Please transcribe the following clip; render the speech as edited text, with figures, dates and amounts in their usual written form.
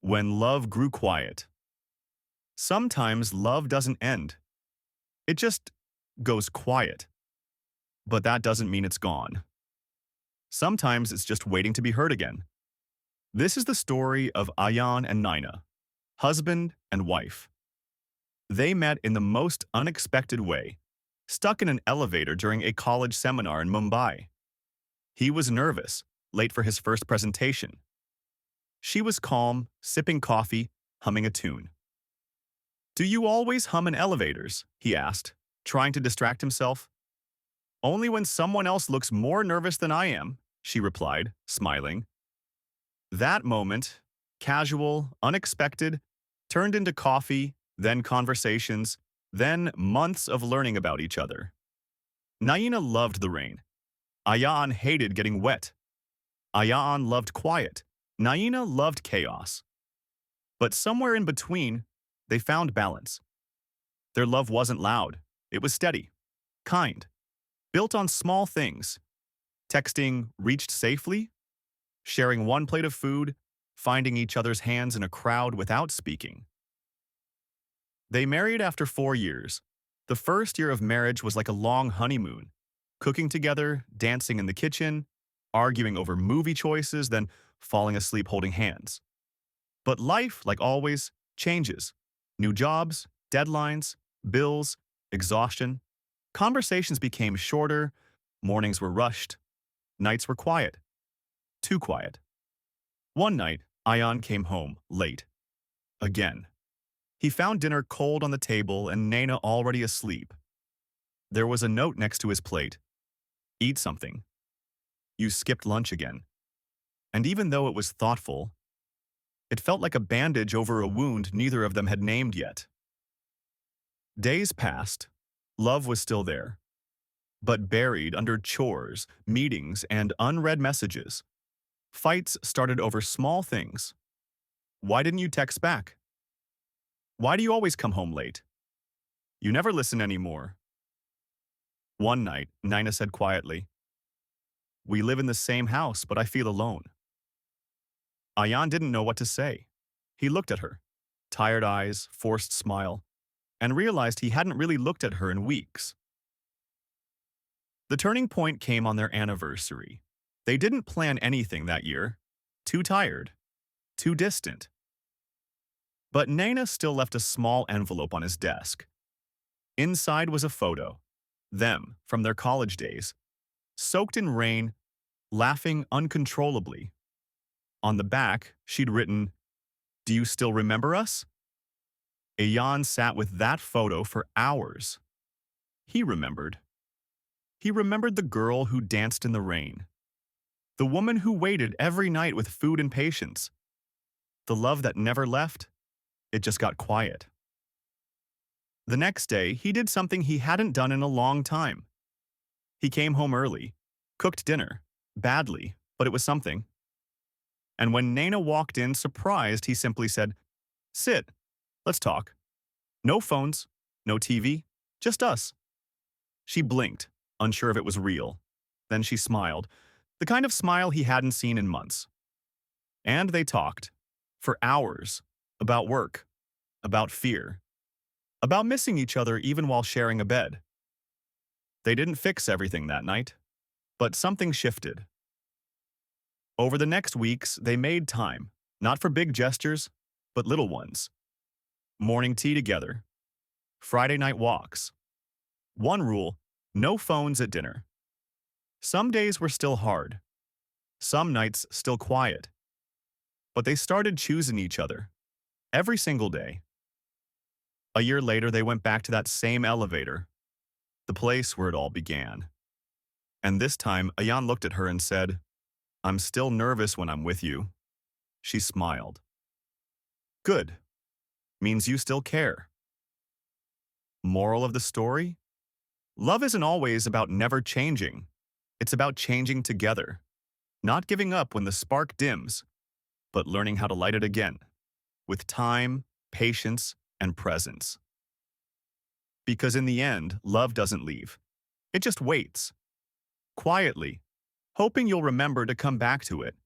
When love grew quiet. Sometimes love doesn't end. It just goes quiet. But that doesn't mean it's gone. Sometimes it's just waiting to be heard again. This is the story of Ayaan and Naina, husband and wife. They met in the most unexpected way, stuck in an elevator during a college seminar in Mumbai. He was nervous, late for his first presentation. She was calm, sipping coffee, humming a tune. "Do you always hum in elevators?" he asked, trying to distract himself. "Only when someone else looks more nervous than I am," she replied, smiling. That moment, casual, unexpected, turned into coffee, then conversations, then months of learning about each other. Naina loved the rain. Ayaan hated getting wet. Ayaan loved quiet. Naina loved chaos. But somewhere in between, they found balance. Their love wasn't loud. It was steady, kind, built on small things. Texting reached safely, sharing one plate of food, finding each other's hands in a crowd without speaking. They married after 4 years. The first year of marriage was like a long honeymoon, cooking together, dancing in the kitchen, arguing over movie choices, then falling asleep holding hands. But life, like always, changes. New jobs, deadlines, bills, exhaustion. Conversations became shorter, mornings were rushed, nights were quiet. Too quiet. One night, Ayaan came home late. Again. He found dinner cold on the table and Naina already asleep. There was a note next to his plate. "Eat something. You skipped lunch again." And even though it was thoughtful, it felt like a bandage over a wound neither of them had named yet. Days passed. Love was still there, but buried under chores, meetings, and unread messages. Fights started over small things. "Why didn't you text back? Why do you always come home late? You never listen anymore." One night, Naina said quietly, "We live in the same house, but I feel alone." Ayaan didn't know what to say. He looked at her, tired eyes, forced smile, and realized he hadn't really looked at her in weeks. The turning point came on their anniversary. They didn't plan anything that year. Too tired. Too distant. But Naina still left a small envelope on his desk. Inside was a photo. Them, from their college days. Soaked in rain, laughing uncontrollably. On the back, she'd written, "Do you still remember us?" Ayaan sat with that photo for hours. He remembered. He remembered the girl who danced in the rain. The woman who waited every night with food and patience. The love that never left. It just got quiet. The next day, he did something he hadn't done in a long time. He came home early, cooked dinner, badly, but it was something. And when Naina walked in surprised, he simply said, "Sit, let's talk. No phones, no TV, just us." She blinked, unsure if it was real. Then she smiled, the kind of smile he hadn't seen in months. And they talked, for hours, about work, about fear, about missing each other even while sharing a bed. They didn't fix everything that night, but something shifted. Over the next weeks, they made time, not for big gestures, but little ones. Morning tea together. Friday night walks. One rule, no phones at dinner. Some days were still hard. Some nights still quiet. But they started choosing each other. Every single day. A year later, they went back to that same elevator. The place where it all began. And this time, Ayaan looked at her and said, "I'm still nervous when I'm with you." She smiled. "Good. Means you still care." Moral of the story? Love isn't always about never changing. It's about changing together. Not giving up when the spark dims, but learning how to light it again. With time, patience, and presence. Because in the end, love doesn't leave. It just waits. Quietly, hoping you'll remember to come back to it